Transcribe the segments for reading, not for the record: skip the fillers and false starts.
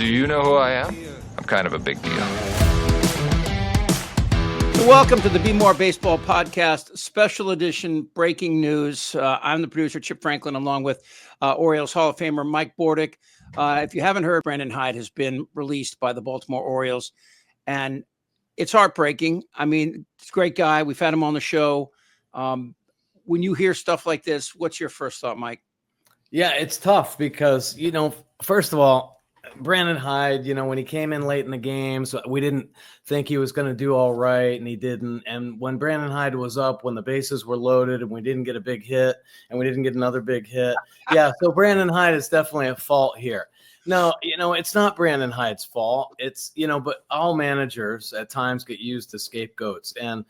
Do you know who I am? I'm kind of a big deal. Welcome to the Bmore Baseball Podcast, special edition breaking news. I'm the producer, Chip Franklin, along with Orioles Hall of Famer Mike Bordick. If you haven't heard, Brandon Hyde has been released by the Baltimore Orioles, and it's heartbreaking. I mean, he's a great guy. We've had him on the show. When you hear stuff like this, what's your first thought, Mike? Yeah, it's tough because, first of all, Brandon Hyde, when he came in late in the games, we didn't think he was going to do all right, and he didn't. And when Brandon Hyde was up, when the bases were loaded and we didn't get a big hit and we didn't get another big hit. Yeah, so Brandon Hyde is definitely at fault here. No, it's not Brandon Hyde's fault. It's, but all managers at times get used as scapegoats. And,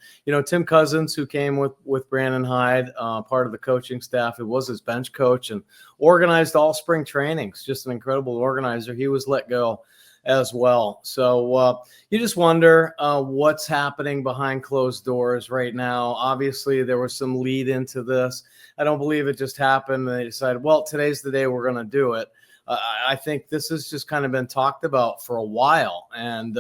Tim Cousins, who came with Brandon Hyde, part of the coaching staff, it was his bench coach and organized all spring trainings, just an incredible organizer. He was let go as well. So you just wonder what's happening behind closed doors right now. Obviously, there was some lead into this. I don't believe it just happened. They decided, well, today's the day we're going to do it. I think this has just kind of been talked about for a while. And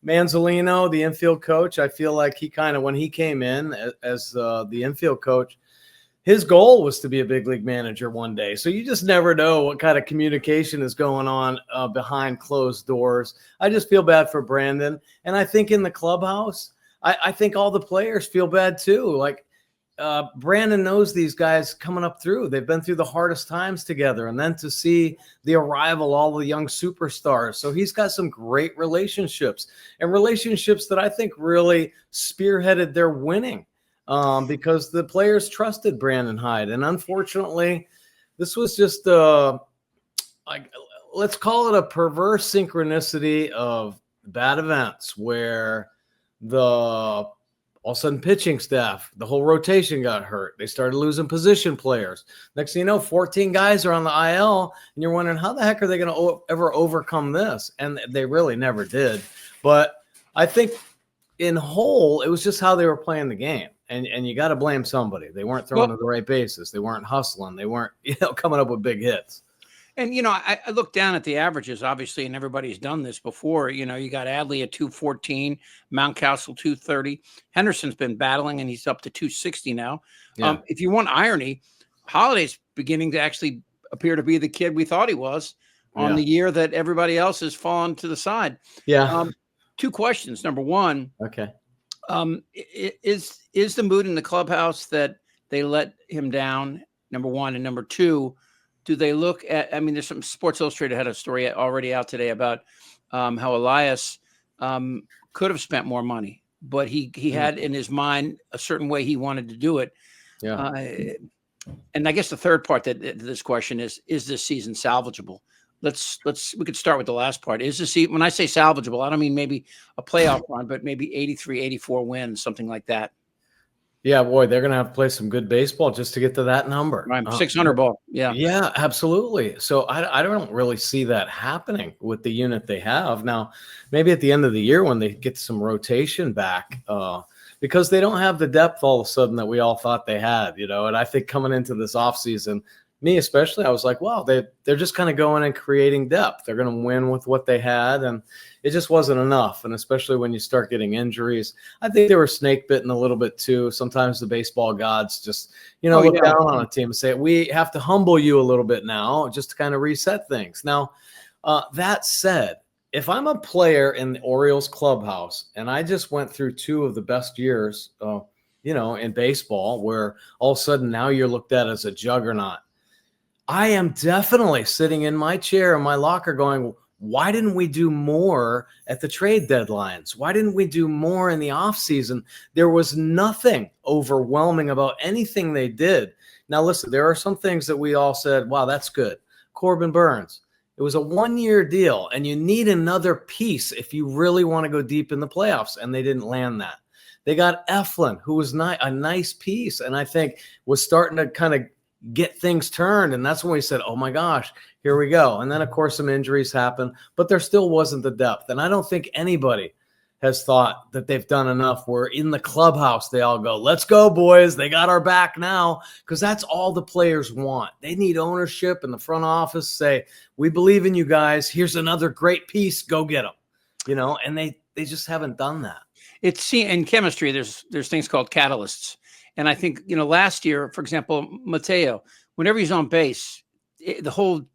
Manzolino, the infield coach, I feel like he kind of, when he came in as the infield coach, his goal was to be a big league manager one day. So you just never know what kind of communication is going on behind closed doors. I just feel bad for Brandon. And I think in the clubhouse, I think all the players feel bad too. Like, Brandon knows these guys coming up through. They've been through the hardest times together. And then to see the arrival, all the young superstars. So he's got some great relationships and relationships that I think really spearheaded their winning because the players trusted Brandon Hyde. And unfortunately, this was just let's call it a perverse synchronicity of bad events where all of a sudden, pitching staff, the whole rotation got hurt. They started losing position players. Next thing you know, 14 guys are on the IL, and you're wondering, how the heck are they going to ever overcome this? And they really never did. But I think in whole, it was just how they were playing the game. And you got to blame somebody. They weren't throwing to the right bases. They weren't hustling. They weren't coming up with big hits. And, I look down at the averages, obviously, and everybody's done this before. You got Adley at 214, Mountcastle 230. Henderson's been battling, and he's up to 260 now. Yeah. If you want irony, Holiday's beginning to actually appear to be the kid we thought he was on the year that everybody else has fallen to the side. Yeah. Two questions. Number one. Okay. Is the mood in the clubhouse that they let him down, number one? And number two, do they look at, there's some Sports Illustrated had a story already out today about how Elias could have spent more money, but he had in his mind a certain way he wanted to do it. Yeah. And I guess the third part that this question is this season salvageable? We could start with the last part. Is this season, when I say salvageable, I don't mean maybe a playoff run, but maybe 83, 84 wins, something like that. Yeah, boy, they're going to have to play some good baseball just to get to that number. Right, 600 ball. Yeah. Yeah, absolutely. So I don't really see that happening with the unit they have. Now, maybe at the end of the year when they get some rotation back, because they don't have the depth all of a sudden that we all thought they had, and I think coming into this offseason, me especially, I was like, wow, they're just kind of going and creating depth. They're going to win with what they had, and it just wasn't enough. And especially when you start getting injuries, I think they were snake bitten a little bit too. Sometimes the baseball gods just, look down on a team and say, we have to humble you a little bit now just to kind of reset things. Now, that said, if I'm a player in the Orioles clubhouse and I just went through two of the best years, in baseball, where all of a sudden now you're looked at as a juggernaut, I am definitely sitting in my chair in my locker going, why didn't we do more at the trade deadlines? Why didn't we do more in the offseason? There was nothing overwhelming about anything they did. Now, listen, there are some things that we all said, wow, that's good. Corbin Burns, it was a one-year deal, and you need another piece if you really want to go deep in the playoffs, and they didn't land that. They got Eflin, who was a nice piece, and I think was starting to kind of get things turned. And that's when we said, oh my gosh, here we go. And then of course some injuries happened, but there still wasn't the depth. And I don't think anybody has thought that they've done enough, where in the clubhouse they all go, let's go, boys. They got our back now, because that's all the players want. They need ownership in the front office say, we believe in you guys. Here's another great piece. Go get them. And they just haven't done that. It's in chemistry. There's things called catalysts. And I think, last year, for example, Mateo, whenever he's on base, the whole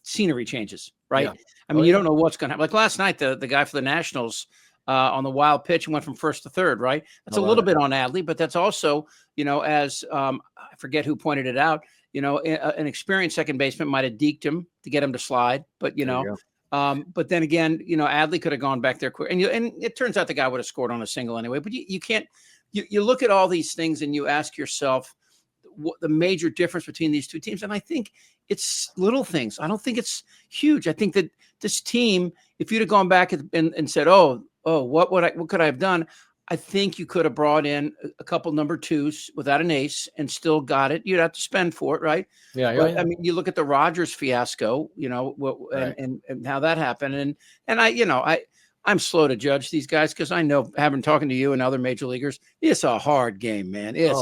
scenery changes, right? Yeah. I mean, you don't know what's going to happen. Like last night, the guy for the Nationals on the wild pitch and went from first to third, right? That's a little bit on Adley, but that's also, as I forget who pointed it out, an experienced second baseman might have deked him to get him to slide, but but then again, Adley could have gone back there quick, and it turns out the guy would have scored on a single anyway. But you can't. You look at all these things and you ask yourself what the major difference between these two teams, and I think it's little things. I don't think it's huge. I think that this team, if you'd have gone back and said, what could I have done? I think you could have brought in a couple number twos without an ace and still got it. You'd have to spend for it, right? Yeah. But, I mean, you look at the Rodgers fiasco, and how that happened, and I'm slow to judge these guys because I know, having talking to you and other major leaguers, it's a hard game, man. It's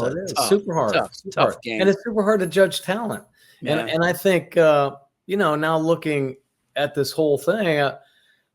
super hard, tough game, and it's super hard to judge talent. Yeah. And I think now looking at this whole thing,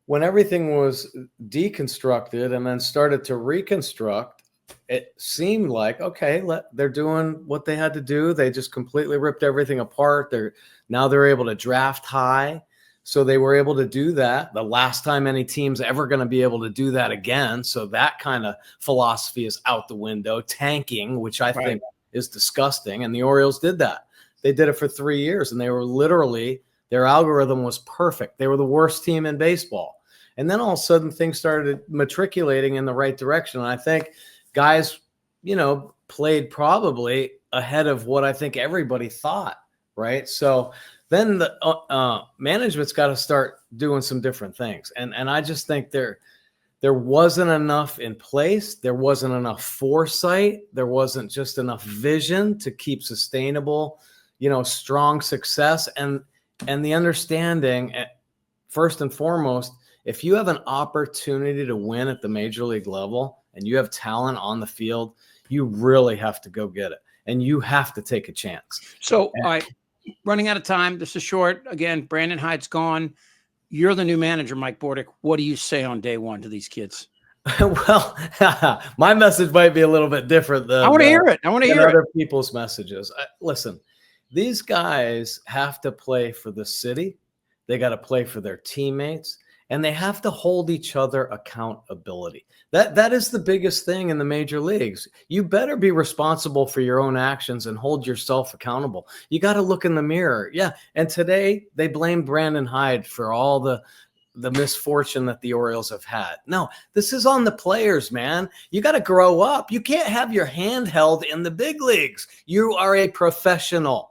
when everything was deconstructed and then started to reconstruct, it seemed like, okay, they're doing what they had to do. They just completely ripped everything apart. They're able to draft high. So they were able to do that. The last time any team's ever going to be able to do that again. So that kind of philosophy is out the window. Tanking, which I think is disgusting. And the Orioles did that. They did it for 3 years, and they were literally, their algorithm was perfect. They were the worst team in baseball. And then all of a sudden things started matriculating in the right direction. And I think guys, played probably ahead of what I think everybody thought, right? So then the management's got to start doing some different things. And I just think there wasn't enough in place. There wasn't enough foresight. There wasn't just enough vision to keep sustainable, strong success. And the understanding, first and foremost, if you have an opportunity to win at the major league level and you have talent on the field, you really have to go get it. And you have to take a chance. So, all right, running out of time. This is short. Again, Brandon Hyde's gone. You're the new manager, Mike Bordick. What do you say on day one to these kids? Well, my message might be a little bit different than I want to hear it. I want to hear other people's messages. Listen, these guys have to play for the city. They got to play for their teammates, and they have to hold each other accountability. That is the biggest thing in the major leagues. You better be responsible for your own actions and hold yourself accountable. You got to look in the mirror. Yeah. And today they blamed Brandon Hyde for all the misfortune that the Orioles have had. No, this is on the players, man. You got to grow up. You can't have your hand held in the big leagues. You are a professional.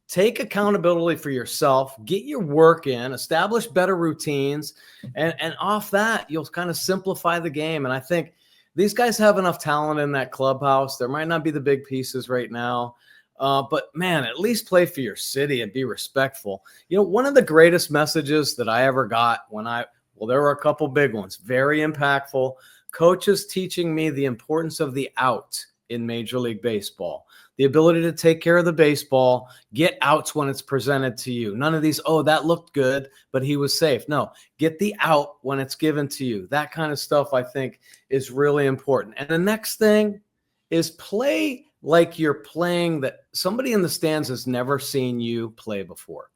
Take accountability for yourself, get your work in, establish better routines, and off that, you'll kind of simplify the game. And I think these guys have enough talent in that clubhouse. There might not be the big pieces right now, but man, at least play for your city and be respectful. One of the greatest messages that I ever got there were a couple big ones, very impactful. Coaches teaching me the importance of the out in Major League Baseball. The ability to take care of the baseball, get outs when it's presented to you. None of these, that looked good, but he was safe. No, get the out when it's given to you. That kind of stuff, I think, is really important. And the next thing is play like you're playing that somebody in the stands has never seen you play before.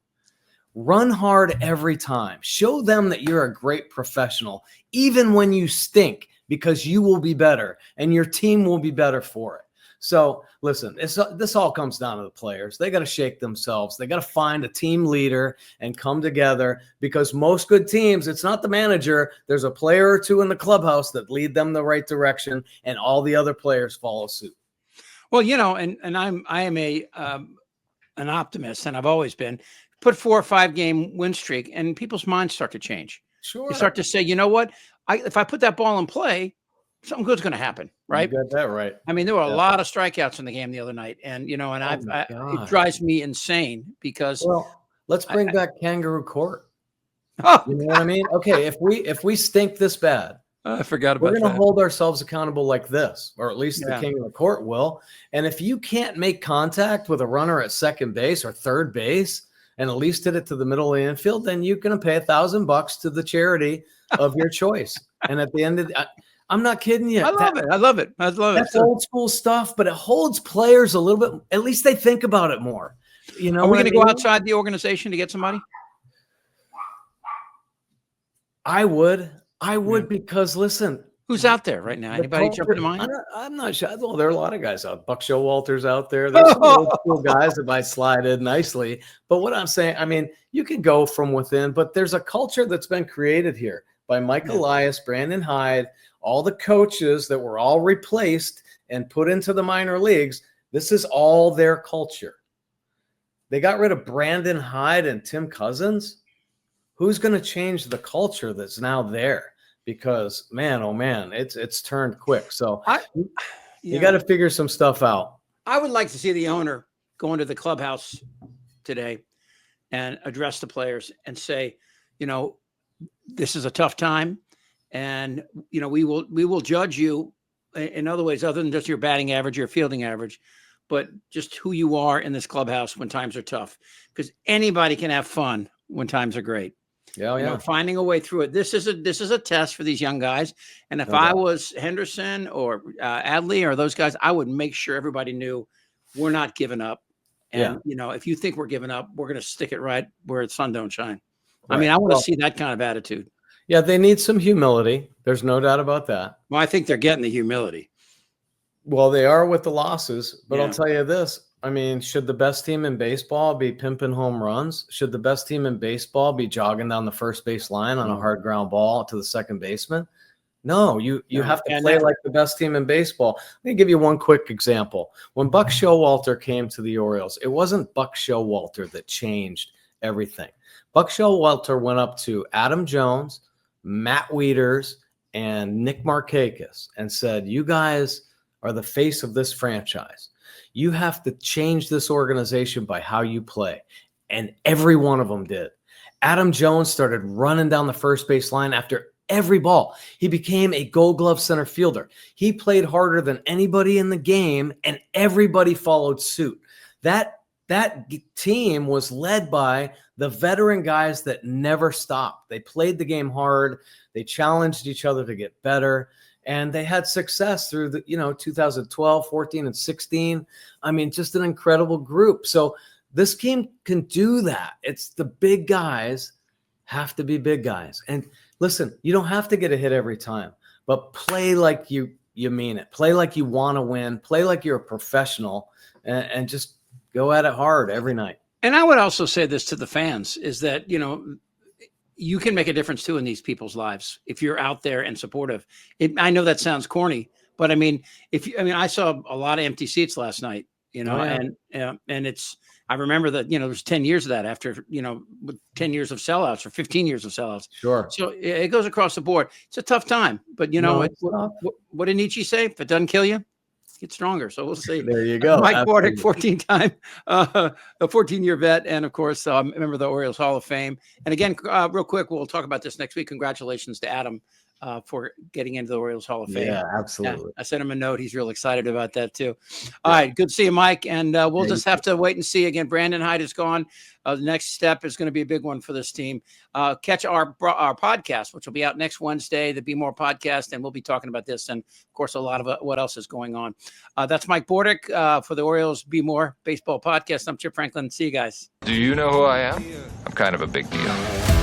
Run hard every time. Show them that you're a great professional, even when you stink, because you will be better and your team will be better for it. So listen, this all comes down to the players. They got to shake themselves. They got to find a team leader and come together, because most good teams, it's not the manager. There's a player or two in the clubhouse that lead them the right direction, and all the other players follow suit. Well, and I am an optimist, and I've always been. Put 4 or 5 game win streak, and people's minds start to change. Sure. You start to say, you know what? If I put that ball in play, something good's going to happen, right? You got that right. I mean, there were a lot of strikeouts in the game the other night, and it drives me insane because. Well, let's bring back Kangaroo Court. You know what I mean? Okay, if we stink this bad, I forgot We're about going to that. hold ourselves accountable like this, or at least the Yeah. king of the court will. And if you can't make contact with a runner at second base or third base and at least hit it to the middle of the infield, then you're going to pay $1,000 to the charity of your choice. And at the end of I'm not kidding you. I love it. I love it. I love it. That's old school stuff, but it holds players a little bit. At least they think about it more. You know, Are we going to go mean? outside the organization to get somebody? I would because listen, Who's out there right now? Anybody jumping to mind? I'm not sure. Well, there are a lot of guys out. Buck Showalter's out there. There's some old school guys that might slide in nicely. But what I'm saying, I mean, you can go from within, but there's a culture that's been created here by Mike Elias, Brandon Hyde, all the coaches that were all replaced and put into the minor leagues. This is all their culture. They got rid of Brandon Hyde and Tim Cousins. Who's going to change the culture that's now there? Because man, oh man, it's turned quick. So you got to figure some stuff out. I would like to see the owner go into the clubhouse today and address the players and say, you know, this is a tough time, and you know we will judge you in other ways other than just your batting average, your fielding average, but just who you are in this clubhouse when times are tough. Because anybody can have fun when times are great. Yeah, You know, finding a way through it. This is a test for these young guys. And if I was Henderson or Adley or those guys, I would make sure everybody knew we're not giving up. And you know, if you think we're giving up, we're going to stick it right where the sun don't shine. Right. I mean, I want to see that kind of attitude. Yeah, they need some humility. There's no doubt about that. Well, I think they're getting the humility. Well, they are with the losses, but I'll tell you this. I mean, should the best team in baseball be pimping home runs? Should the best team in baseball be jogging down the first base line on a hard ground ball to the second baseman? No, you have to play like the best team in baseball. Let me give you one quick example. When Buck Showalter came to the Orioles, it wasn't Buck Showalter that changed everything. Buck Showalter went up to Adam Jones, Matt Wieters, and Nick Markakis and said, you guys are the face of this franchise. You have to change this organization by how you play. And every one of them did. Adam Jones started running down the first base line after every ball. He became a Gold Glove center fielder. He played harder than anybody in the game, and everybody followed suit. That team was led by the veteran guys that never stopped. They played the game hard. They challenged each other to get better. And they had success through the, 2012, 14, and 16. I mean, just an incredible group. So this team can do that. It's the big guys have to be big guys. And listen, you don't have to get a hit every time, but play like you mean it. Play like you want to win. Play like you're a professional, and just go at it hard every night. And I would also say this to the fans is that, you can make a difference too in these people's lives if you're out there and supportive. I know that sounds corny, but I mean, I saw a lot of empty seats last night, and I remember that, there's 10 years of that after, 10 years of sellouts or 15 years of sellouts. Sure. So it goes across the board. It's a tough time, but what did Nietzsche say? If it doesn't kill you, get stronger. So we'll see. There you go. Mike Bordick, 14-time, a 14-year vet. And of course, member of the Orioles Hall of Fame. And again, real quick, we'll talk about this next week. Congratulations to Adam for getting into the Orioles Hall of Fame. Yeah, absolutely. I sent him a note. He's real excited about that too. All right. Good to see you, Mike. And we'll just have to wait and see. Again, Brandon Hyde is gone. The next step is going to be a big one for this team. Catch our podcast, which will be out next Wednesday, the Bmore podcast, and we'll be talking about this and, of course, a lot of what else is going on. That's Mike Bordick for the Orioles Bmore Baseball Podcast. I'm Chip Franklin. See you guys. Do you know who I am? I'm kind of a big deal.